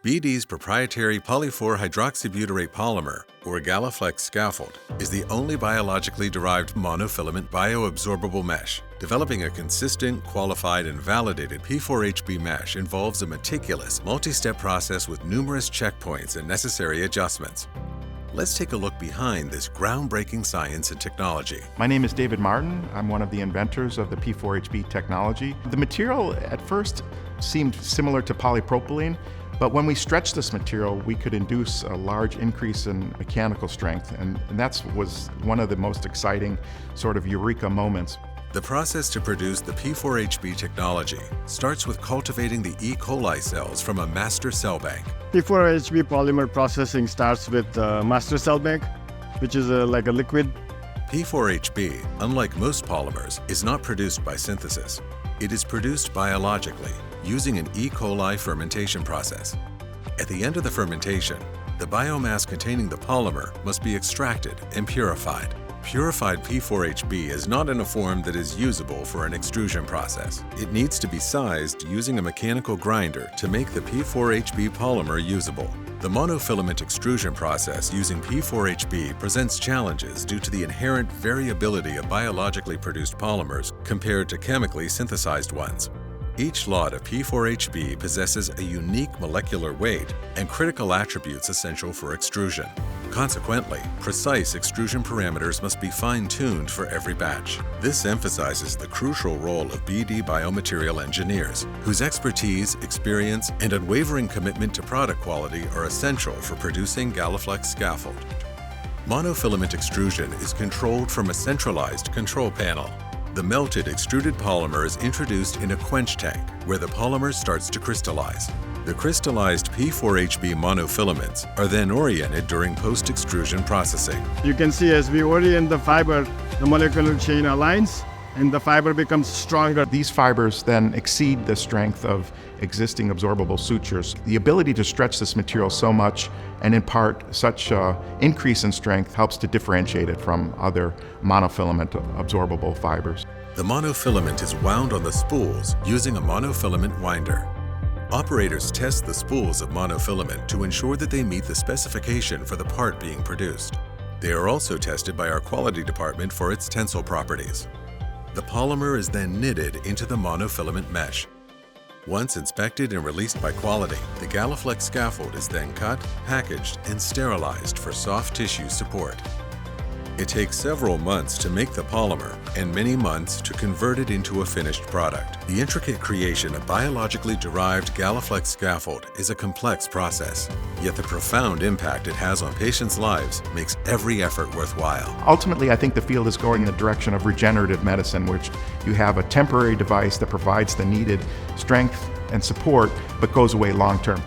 BD's proprietary poly-4-hydroxybutyrate polymer, or GalaFLEX scaffold, is the only biologically derived monofilament bioabsorbable mesh. Developing a consistent, qualified, and validated P4HB mesh involves a meticulous, multi-step process with numerous checkpoints and necessary adjustments. Let's take a look behind this groundbreaking science and technology. My name is David Martin. I'm one of the inventors of the P4HB technology. The material at first seemed similar to polypropylene, but when we stretched this material, we could induce a large increase in mechanical strength, and that was one of the most exciting sort of eureka moments. The process to produce the P4HB technology starts with cultivating the E. coli cells from a master cell bank. P4HB polymer processing starts with master cell bank, which is like a liquid. P4HB, unlike most polymers, is not produced by synthesis. It is produced biologically, using an E. coli fermentation process. At the end of the fermentation, the biomass containing the polymer must be extracted and purified. Purified P4HB is not in a form that is usable for an extrusion process. It needs to be sized using a mechanical grinder to make the P4HB polymer usable. The monofilament extrusion process using P4HB presents challenges due to the inherent variability of biologically produced polymers compared to chemically synthesized ones. Each lot of P4HB possesses a unique molecular weight and critical attributes essential for extrusion. Consequently, precise extrusion parameters must be fine-tuned for every batch. This emphasizes the crucial role of BD biomaterial engineers, whose expertise, experience, and unwavering commitment to product quality are essential for producing GalaFLEX scaffold. Monofilament extrusion is controlled from a centralized control panel. The melted extruded polymer is introduced in a quench tank, where the polymer starts to crystallize. The crystallized P4HB monofilaments are then oriented during post-extrusion processing. You can see as we orient the fiber, the molecular chain aligns and the fiber becomes stronger. These fibers then exceed the strength of existing absorbable sutures. The ability to stretch this material so much and impart such increase in strength helps to differentiate it from other monofilament absorbable fibers. The monofilament is wound on the spools using a monofilament winder. Operators test the spools of monofilament to ensure that they meet the specification for the part being produced. They are also tested by our quality department for its tensile properties. The polymer is then knitted into the monofilament mesh. Once inspected and released by quality, the GalaFLEX scaffold is then cut, packaged, and sterilized for soft tissue support. It takes several months to make the polymer and many months to convert it into a finished product. The intricate creation of biologically derived GalaFLEX scaffold is a complex process, yet the profound impact it has on patients' lives makes every effort worthwhile. Ultimately, I think the field is going in the direction of regenerative medicine, which you have a temporary device that provides the needed strength and support but goes away long term.